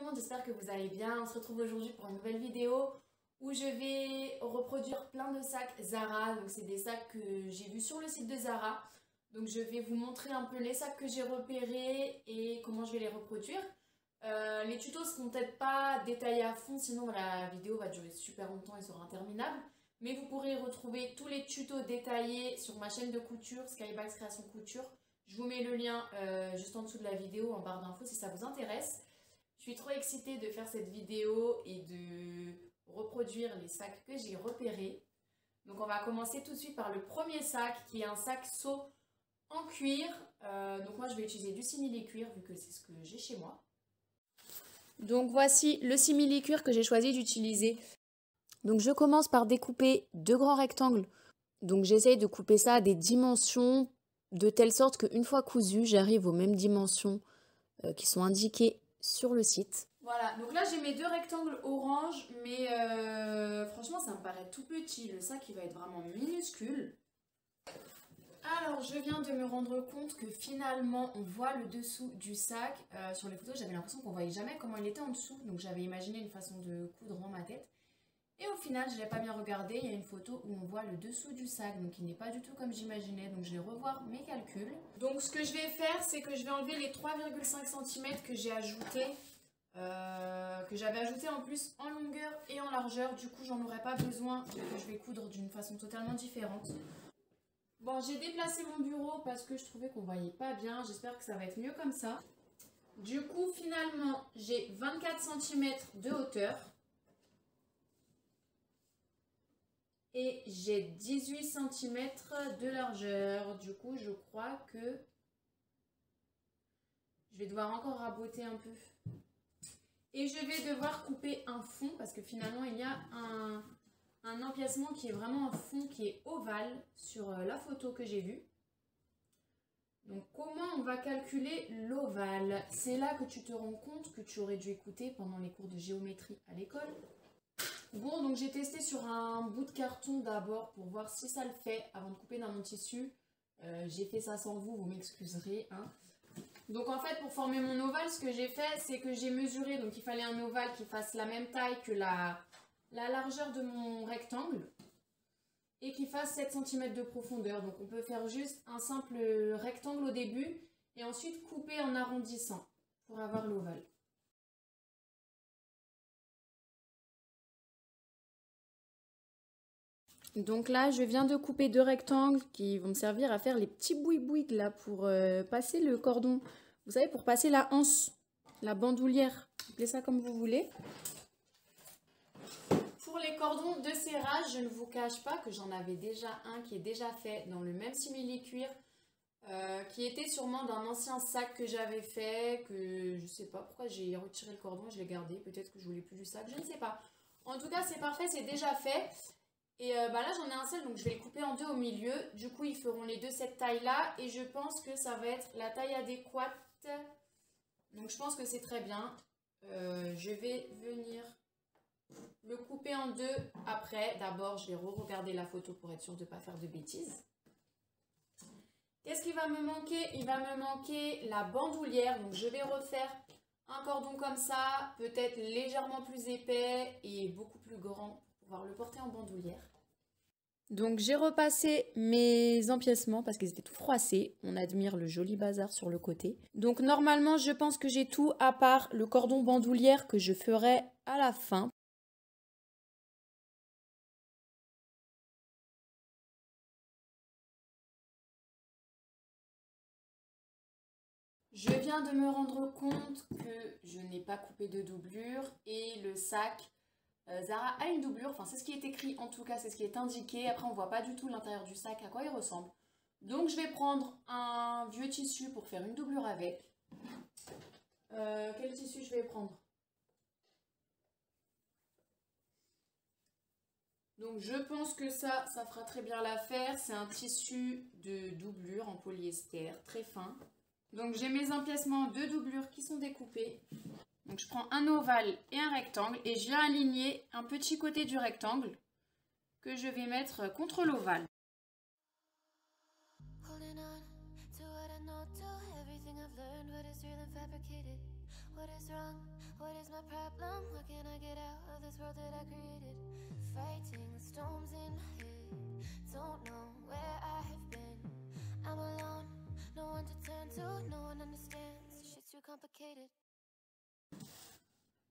le monde, j'espère que vous allez bien. On se retrouve aujourd'hui pour une nouvelle vidéo où je vais reproduire plein de sacs Zara. Donc c'est des sacs que j'ai vus sur le site de Zara. Donc je vais vous montrer un peu les sacs que j'ai repérés et comment je vais les reproduire. Les tutos seront peut-être pas détaillés à fond, sinon la vidéo va durer super longtemps et sera interminable. Mais vous pourrez retrouver tous les tutos détaillés sur ma chaîne de couture, Skybags Création Couture. Je vous mets le lien juste en dessous de la vidéo, en barre d'infos, si ça vous intéresse. Je suis trop excitée de faire cette vidéo et de reproduire les sacs que j'ai repérés. Donc on va commencer tout de suite par le premier sac, qui est un sac seau en cuir. Donc moi je vais utiliser du simili-cuir, vu que c'est ce que j'ai chez moi. Donc voici le simili-cuir que j'ai choisi d'utiliser. Donc je commence par découper deux grands rectangles. Donc j'essaye de couper ça à des dimensions de telle sorte qu'une fois cousu, j'arrive aux mêmes dimensions qui sont indiquées sur le site. Voilà, donc là j'ai mes deux rectangles orange, mais franchement ça me paraît tout petit. Le sac il va être vraiment minuscule. Alors je viens de me rendre compte que finalement on voit le dessous du sac. Sur les photos j'avais l'impression qu'on voyait jamais comment il était en dessous. Donc j'avais imaginé une façon de coudre dans ma tête. Et au final, je ne l'ai pas bien regardé, il y a une photo où on voit le dessous du sac, donc il n'est pas du tout comme j'imaginais, donc je vais revoir mes calculs. Donc ce que je vais faire, c'est que je vais enlever les 3,5 cm que j'ai ajoutés, que j'avais ajouté en plus en longueur et en largeur, du coup j'en aurai pas besoin, vu que je vais coudre d'une façon totalement différente. Bon, j'ai déplacé mon bureau parce que je trouvais qu'on voyait pas bien, j'espère que ça va être mieux comme ça. Du coup, finalement, j'ai 24 cm de hauteur. Et j'ai 18 cm de largeur. Du coup, je crois que je vais devoir encore raboter un peu. Et je vais devoir couper un fond parce que finalement, il y a un empiècement qui est vraiment un fond qui est ovale sur la photo que j'ai vue. Donc, comment on va calculer l'ovale? C'est là que tu te rends compte que tu aurais dû écouter pendant les cours de géométrie à l'école. Bon, donc j'ai testé sur un bout de carton d'abord pour voir si ça le fait avant de couper dans mon tissu. J'ai fait ça sans vous, vous m'excuserez. Hein. Donc en fait, pour former mon ovale, ce que j'ai fait, c'est que j'ai mesuré. Donc il fallait un ovale qui fasse la même taille que la largeur de mon rectangle et qui fasse 7 cm de profondeur. Donc on peut faire juste un simple rectangle au début et ensuite couper en arrondissant pour avoir l'ovale. Donc là, je viens de couper deux rectangles qui vont me servir à faire les petits boui-boui là pour passer le cordon. Vous savez, pour passer la anse, la bandoulière. Appelez ça comme vous voulez. Pour les cordons de serrage, je ne vous cache pas que j'en avais déjà un qui est déjà fait dans le même simili-cuir. Qui était sûrement d'un ancien sac que j'avais fait, que je ne sais pas pourquoi j'ai retiré le cordon et je l'ai gardé. Peut-être que je voulais plus du sac, je ne sais pas. En tout cas, c'est parfait, c'est déjà fait. Et là j'en ai un seul, donc je vais le couper en deux au milieu. Du coup ils feront les deux cette taille là. Et je pense que ça va être la taille adéquate. Donc je pense que c'est très bien. Je vais venir le couper en deux après. D'abord je vais re-regarder la photo pour être sûre de ne pas faire de bêtises. Qu'est-ce qui va me manquer? Il va me manquer la bandoulière. Donc je vais refaire un cordon comme ça. Peut-être légèrement plus épais et beaucoup plus grand pour pouvoir le porter en bandoulière. Donc j'ai repassé mes empiècements parce qu'ils étaient tout froissés. On admire le joli bazar sur le côté. Donc normalement je pense que j'ai tout à part le cordon bandoulière que je ferai à la fin. Je viens de me rendre compte que je n'ai pas coupé de doublure et le sac Zara a une doublure, enfin c'est ce qui est écrit en tout cas, c'est ce qui est indiqué. Après on voit pas du tout l'intérieur du sac, à quoi il ressemble. Donc je vais prendre un vieux tissu pour faire une doublure avec. Quel tissu je vais prendre? Donc je pense que ça fera très bien l'affaire. C'est un tissu de doublure en polyester, très fin. Donc j'ai mes empiècements de doublure qui sont découpés. Donc je prends un ovale et un rectangle et je viens aligner un petit côté du rectangle que je vais mettre contre l'ovale. What is wrong? What is my the problem? What can I get out of this world that I created? Fighting the storms in my head. Don't know where I have been. I'm alone, no one to turn to, no one understands. Shit's too complicated.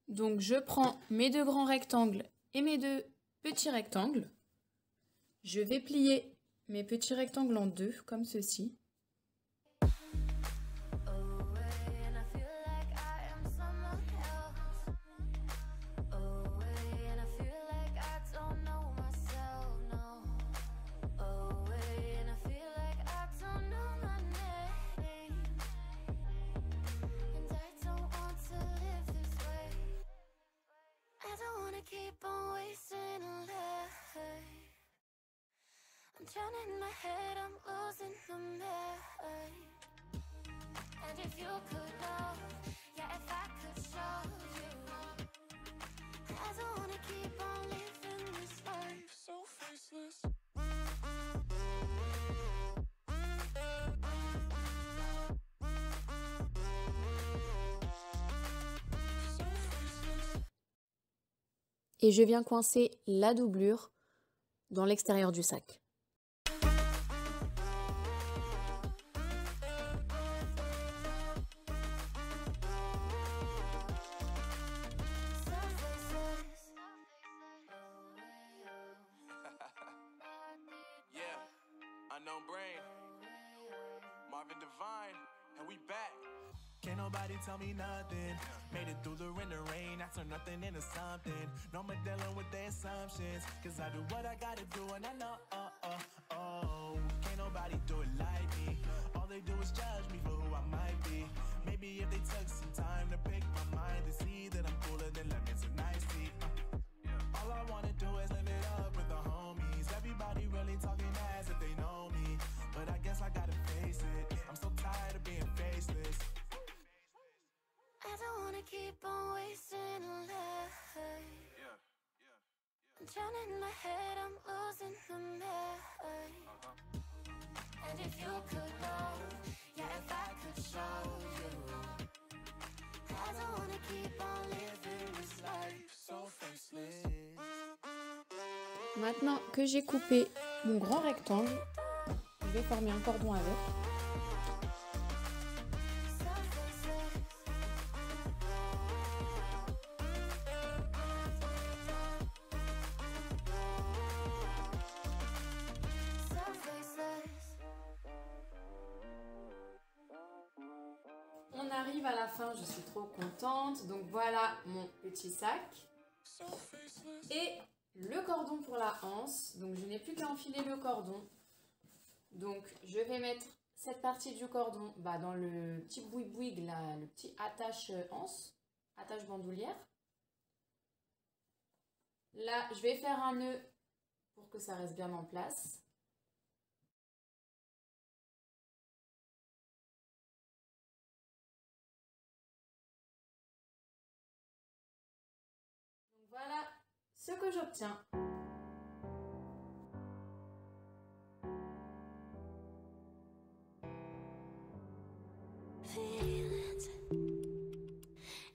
Donc je prends mes deux grands rectangles et mes deux petits rectangles. Je vais plier mes petits rectangles en deux, comme ceci. Keep on wasting life. I'm drowning in my head, I'm losing my mind. And if you could know, yeah, if I could show you, I don't wanna keep on living this life so faceless. Et je viens coincer la doublure dans l'extérieur du sac. Can't nobody tell me nothing. Made it through the rain, I turned nothing into something. No more dealing with their assumptions, cause I do what I gotta do and I know, can't nobody do it like me. All they do is judge me for who I might be. Maybe if they took some time to pick my mind, they see that I'm cooler than lemons and iced tea. All I wanna do is live it up with the homies. Everybody really talking as if they know me, but I guess I gotta face it. I'm so tired of being faceless. I don't wanna keep on wasting life. I'm drowning in my head, I'm losing my mind. And if you could know, yeah, if I could show you, I don't wanna keep on living this life so faceless. Maintenant que j'ai coupé mon grand rectangle, je vais former un cordon avec. On arrive à la fin, je suis trop contente. Donc voilà mon petit sac. Et le cordon pour la anse. Donc je n'ai plus qu'à enfiler le cordon. Donc je vais mettre cette partie du cordon dans le petit boui-boui, là, le petit attache anse, attache bandoulière. Là, je vais faire un nœud pour que ça reste bien en place. Voilà ce que j'obtiens.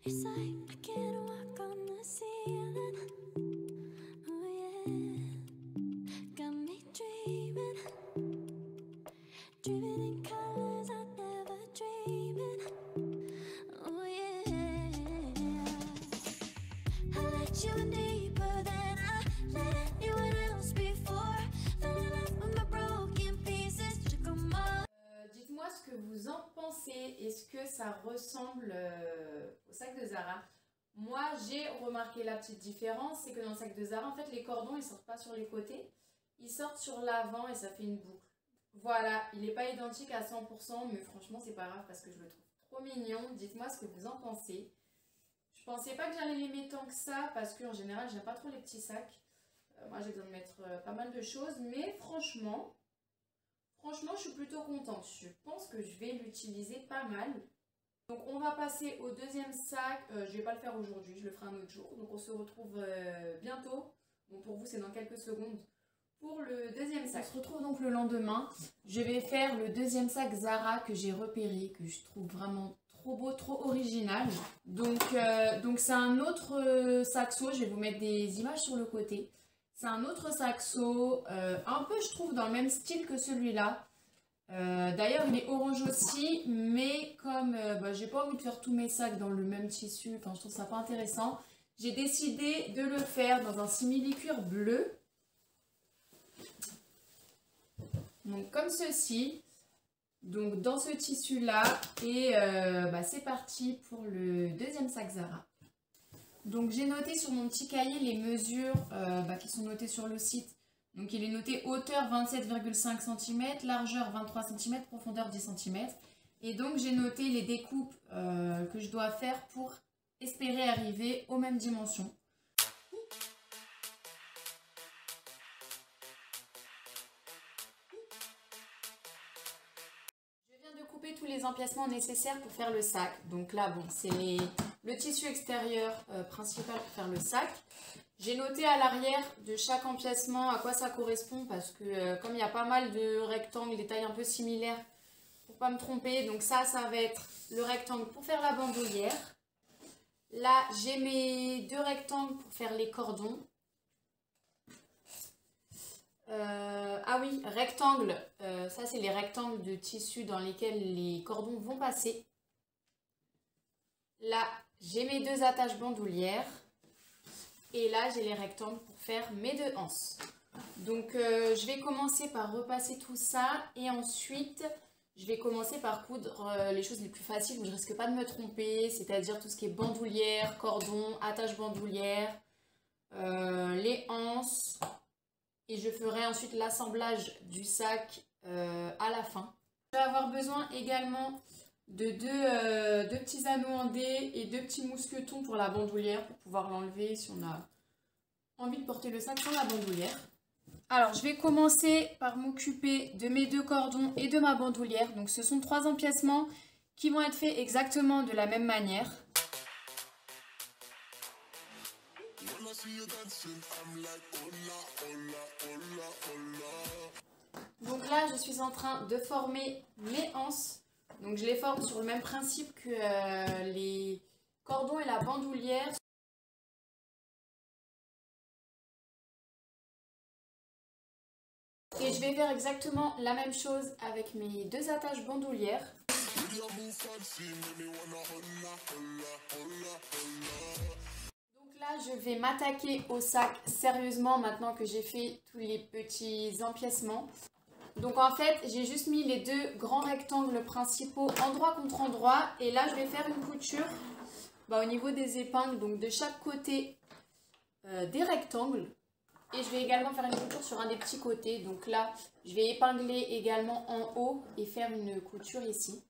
It's like I can't walk on the ceiling. Oh yeah, got me dreaming, dreaming in colors I never dreamed in. Oh yeah, I let you in deeper than I let anyone else before. Fell in love with my broken pieces, took them all. Dites-moi ce que vous en pensez. Est-ce que ça ressemble au sac de Zara? Moi, j'ai remarqué la petite différence, c'est que dans le sac de Zara, en fait, les cordons, ils sortent pas sur les côtés, ils sortent sur l'avant et ça fait une boucle. Voilà, il n'est pas identique à 100%, mais franchement, c'est pas grave parce que je le trouve trop mignon. Dites-moi ce que vous en pensez. Je pensais pas que j'allais l'aimer tant que ça parce qu'en général, j'aime pas trop les petits sacs. Moi, j'ai besoin de mettre pas mal de choses, mais franchement, je suis plutôt contente. Je pense que je vais l'utiliser pas mal. Donc, on va passer au deuxième sac. Je vais pas le faire aujourd'hui, je le ferai un autre jour. Donc, on se retrouve bientôt. Bon, pour vous, c'est dans quelques secondes. Pour le deuxième sac. On se retrouve donc le lendemain. Je vais faire le deuxième sac Zara que j'ai repéré, que je trouve vraiment trop beau, trop original. Donc c'est un autre saxo, je vais vous mettre des images sur le côté. C'est un autre saxo, un peu je trouve dans le même style que celui-là. D'ailleurs il est orange aussi, mais comme j'ai pas envie de faire tous mes sacs dans le même tissu, enfin je trouve ça pas intéressant, j'ai décidé de le faire dans un simili-cuir bleu. Donc comme ceci, donc dans ce tissu là, et c'est parti pour le deuxième sac Zara. Donc j'ai noté sur mon petit cahier les mesures qui sont notées sur le site. Donc il est noté hauteur 27,5 cm, largeur 23 cm, profondeur 10 cm. Et donc j'ai noté les découpes que je dois faire pour espérer arriver aux mêmes dimensions. Je viens de couper tous les empiècements nécessaires pour faire le sac. Donc là, bon, c'est le tissu extérieur principal pour faire le sac. J'ai noté à l'arrière de chaque empiècement à quoi ça correspond parce que comme il y a pas mal de rectangles, des tailles un peu similaires, pour pas me tromper, donc ça va être le rectangle pour faire la bandoulière. Là, j'ai mes deux rectangles pour faire les cordons. Ah oui, rectangle, ça c'est les rectangles de tissu dans lesquels les cordons vont passer. Là, j'ai mes deux attaches bandoulières. Et là, j'ai les rectangles pour faire mes deux anses. Donc, je vais commencer par repasser tout ça. Et ensuite, je vais commencer par coudre les choses les plus faciles où je ne risque pas de me tromper. C'est-à-dire tout ce qui est bandoulière, cordon, attache bandoulière, les anses. Et je ferai ensuite l'assemblage du sac à la fin. Je vais avoir besoin également de deux petits anneaux en D et deux petits mousquetons pour la bandoulière pour pouvoir l'enlever si on a envie de porter le sac sans la bandoulière. Alors je vais commencer par m'occuper de mes deux cordons et de ma bandoulière. Donc ce sont trois empiècements qui vont être faits exactement de la même manière. Donc là je suis en train de former mes anses. Donc je les forme sur le même principe que les cordons et la bandoulière. Et je vais faire exactement la même chose avec mes deux attaches bandoulières. Donc là je vais m'attaquer au sac sérieusement maintenant que j'ai fait tous les petits empiècements. Donc en fait, j'ai juste mis les deux grands rectangles principaux endroit contre endroit. Et là, je vais faire une couture au niveau des épingles, donc de chaque côté des rectangles. Et je vais également faire une couture sur un des petits côtés. Donc là, je vais épingler également en haut et faire une couture ici.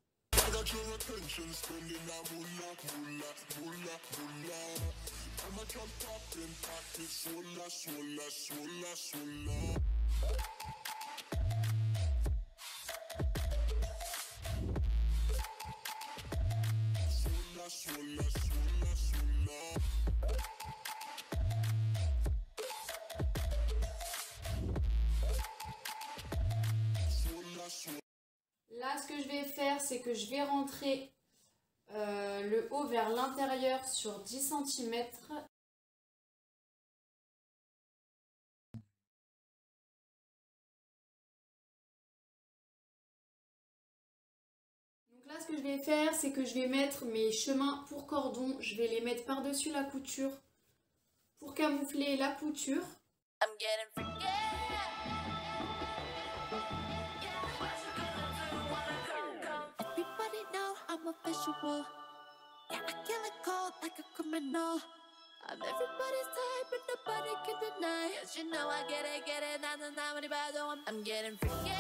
Là, ce que je vais faire, c'est que je vais rentrer le haut vers l'intérieur sur 10 cm. Donc là, ce que je vais faire, c'est que je vais mettre mes chemins pour cordon. Je vais les mettre par-dessus la couture pour camoufler la couture. I'm a visual. Yeah, I kill it cold like a criminal. I'm everybody's type, but nobody can deny. Yes, you know I get it. I'm getting freaky.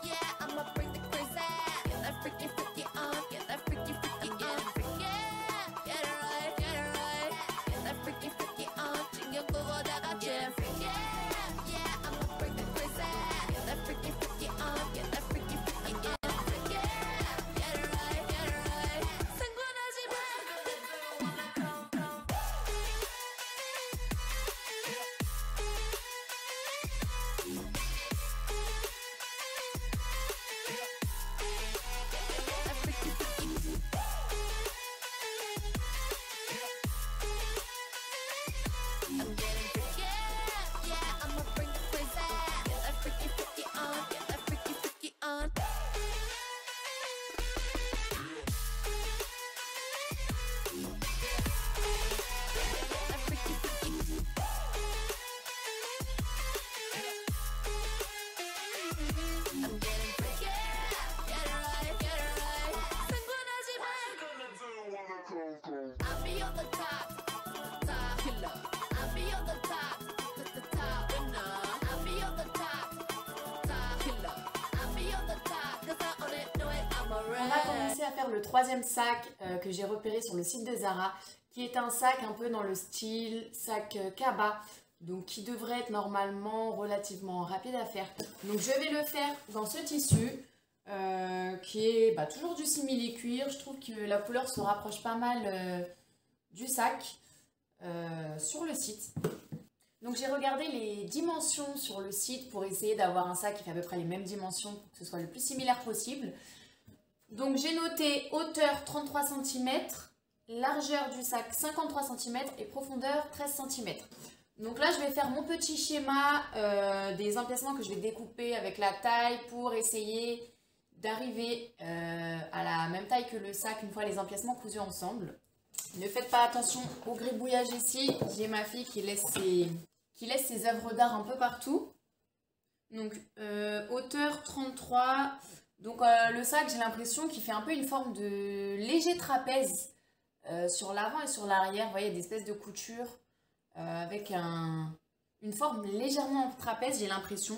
Yeah, I'ma bring the crazy. Get that freaky, freaky on. Get that freaky, freaky on. Freaky. Get it right. Get that freaky, freaky on. 챙겨 끄고다가 get freaky. Yeah, I'ma bring the crazy. Get that freaky, freaky on. Get that freaky, freaky on. faire le troisième sac que j'ai repéré sur le site de Zara, qui est un sac un peu dans le style sac Kaba, donc qui devrait être normalement relativement rapide à faire. Donc je vais le faire dans ce tissu qui est toujours du simili-cuir. Je trouve que la couleur se rapproche pas mal du sac sur le site. Donc j'ai regardé les dimensions sur le site pour essayer d'avoir un sac qui fait à peu près les mêmes dimensions pour que ce soit le plus similaire possible. Donc j'ai noté hauteur 33 cm, largeur du sac 53 cm et profondeur 13 cm. Donc là je vais faire mon petit schéma des empiècements que je vais découper avec la taille pour essayer d'arriver à la même taille que le sac une fois les empiècements cousus ensemble. Ne faites pas attention au gribouillage ici, j'ai ma fille qui laisse ses œuvres d'art un peu partout. Donc hauteur 33, donc le sac j'ai l'impression qu'il fait un peu une forme de léger trapèze sur l'avant et sur l'arrière. Vous voyez, des espèces de coutures avec une forme légèrement trapèze, j'ai l'impression.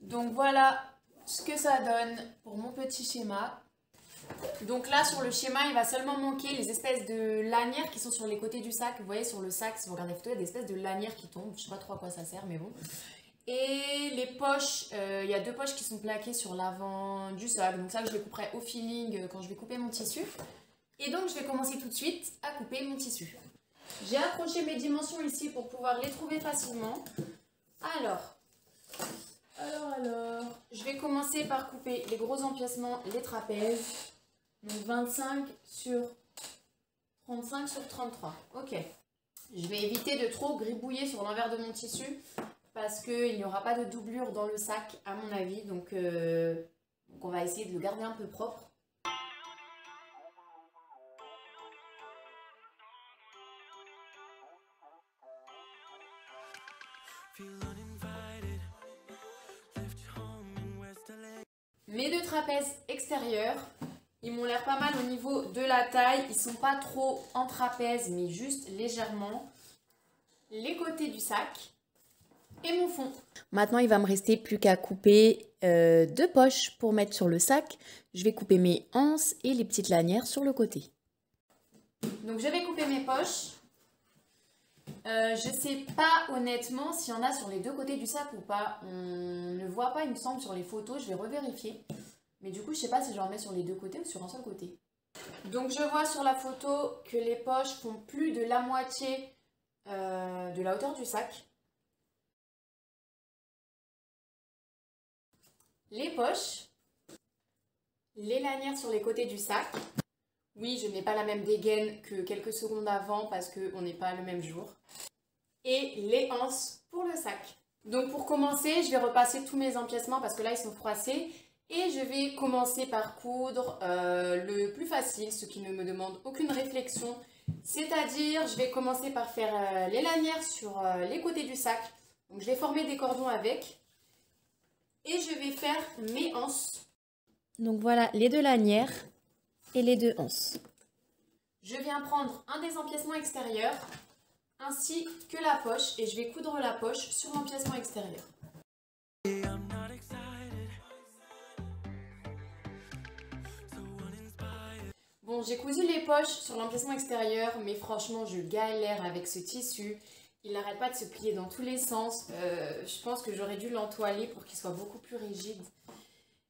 Donc voilà ce que ça donne pour mon petit schéma. Donc là sur le schéma il va seulement manquer les espèces de lanières qui sont sur les côtés du sac. Vous voyez sur le sac, si vous regardez la photo, il y a des espèces de lanières qui tombent. Je sais pas trop à quoi ça sert mais bon. Et les poches, il y a 2 poches qui sont plaquées sur l'avant du sac. Donc ça je les couperai au feeling quand je vais couper mon tissu. Et donc je vais commencer tout de suite à couper mon tissu. J'ai accroché mes dimensions ici pour pouvoir les trouver facilement. Alors, je vais commencer par couper les gros empiècements, les trapèzes. Donc 25 sur 35 sur 33. Ok. Je vais éviter de trop gribouiller sur l'envers de mon tissu parce qu'il n'y aura pas de doublure dans le sac à mon avis. Donc on va essayer de le garder un peu propre. Mes 2 trapèzes extérieurs, ils m'ont l'air pas mal au niveau de la taille. Ils sont pas trop en trapèze, mais juste légèrement. Les côtés du sac et mon fond. Maintenant, il va me rester plus qu'à couper 2 poches pour mettre sur le sac. Je vais couper mes anses et les petites lanières sur le côté. Donc, je vais couper mes poches. Je sais pas honnêtement s'il y en a sur les 2 côtés du sac ou pas. On ne voit pas, il me semble, sur les photos. Je vais revérifier. Mais du coup, je sais pas si je en mets sur les 2 côtés ou sur un seul côté. Donc, je vois sur la photo que les poches font plus de la moitié de la hauteur du sac. Les poches. Les lanières sur les côtés du sac. Oui, je n'ai pas la même dégaine que quelques secondes avant parce qu'on n'est pas le même jour. Et les anses pour le sac. Donc pour commencer, je vais repasser tous mes empiècements parce que là ils sont froissés. Et je vais commencer par coudre le plus facile, ce qui ne me demande aucune réflexion. C'est-à-dire, je vais commencer par faire les lanières sur les côtés du sac. Donc je vais former des cordons avec. Et je vais faire mes anses. Donc voilà les 2 lanières et les 2 anses. Je viens prendre un des empiècements extérieurs ainsi que la poche et je vais coudre la poche sur l'empiècement extérieur. Bon, j'ai cousu les poches sur l'empiècement extérieur, mais franchement, je galère avec ce tissu. Il n'arrête pas de se plier dans tous les sens. Je pense que j'aurais dû l'entoiler pour qu'il soit beaucoup plus rigide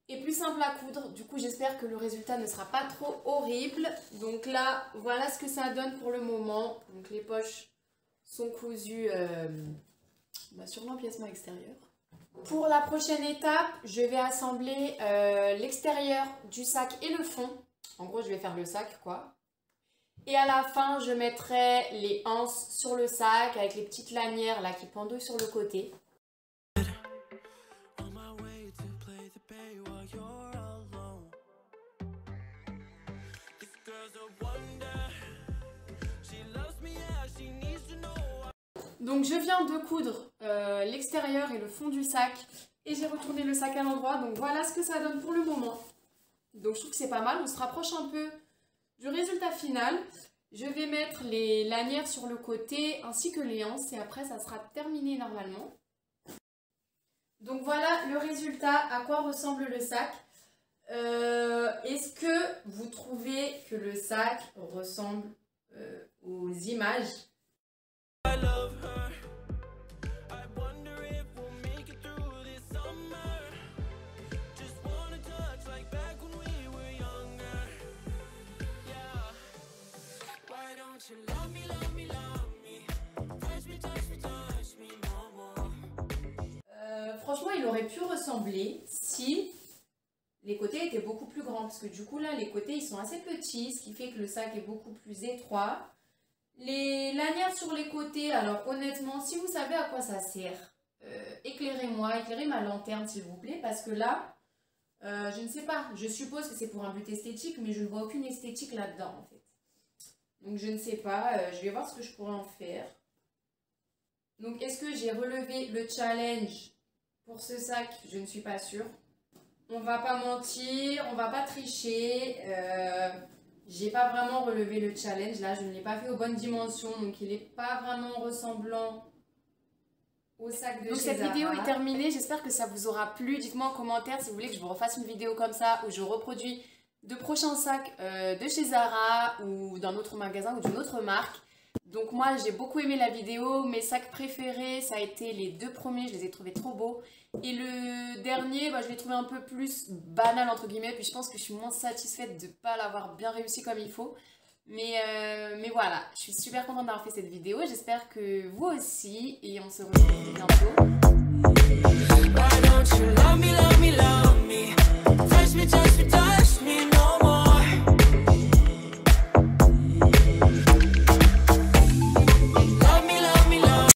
et plus simple à coudre. Du coup, j'espère que le résultat ne sera pas trop horrible. Donc là, voilà ce que ça donne pour le moment. Donc les poches sont cousues sur l'empiècement extérieur. Pour la prochaine étape, je vais assembler l'extérieur du sac et le fond. En gros, je vais faire le sac, quoi. Et à la fin, je mettrai les anses sur le sac avec les petites lanières là qui pendouillent sur le côté. Donc je viens de coudre l'extérieur et le fond du sac et j'ai retourné le sac à l'endroit. Donc voilà ce que ça donne pour le moment. Donc je trouve que c'est pas mal, on se rapproche un peu du résultat final. Je vais mettre les lanières sur le côté ainsi que les anses et après ça sera terminé normalement. Donc voilà le résultat, à quoi ressemble le sac. Est-ce que vous trouvez que le sac ressemble aux images? I love her. I wonder if we'll make it through this summer. Just wanna touch like back when we were younger. Yeah. Why don't you love me, love me, love me? Touch me, touch me, touch me no more. Franchement, il aurait pu ressembler si les côtés étaient beaucoup plus grands. Parce que du coup, là, les côtés, ils sont assez petits, ce qui fait que le sac est beaucoup plus étroit. Les lanières sur les côtés, alors honnêtement, si vous savez à quoi ça sert, éclairez-moi, éclairez ma lanterne s'il vous plaît, parce que là, je ne sais pas, je suppose que c'est pour un but esthétique, mais je ne vois aucune esthétique là-dedans en fait. Donc je ne sais pas, je vais voir ce que je pourrais en faire. Donc est-ce que j'ai relevé le challenge pour ce sac? Je ne suis pas sûre. On va pas mentir, on va pas tricher. J'ai pas vraiment relevé le challenge. Là, je ne l'ai pas fait aux bonnes dimensions. Donc, il n'est pas vraiment ressemblant au sac de chez Zara. Donc, cette vidéo est terminée. J'espère que ça vous aura plu. Dites-moi en commentaire si vous voulez que je vous refasse une vidéo comme ça où je reproduis de prochains sacs de chez Zara ou d'un autre magasin ou d'une autre marque. Donc, moi, j'ai beaucoup aimé la vidéo. Mes sacs préférés, ça a été les 2 premiers. Je les ai trouvés trop beaux. Et le dernier, je l'ai trouvé un peu plus banal entre guillemets, puis je pense que je suis moins satisfaite de ne pas l'avoir bien réussi comme il faut. Mais voilà, je suis super contente d'avoir fait cette vidéo, j'espère que vous aussi, et on se retrouve bientôt.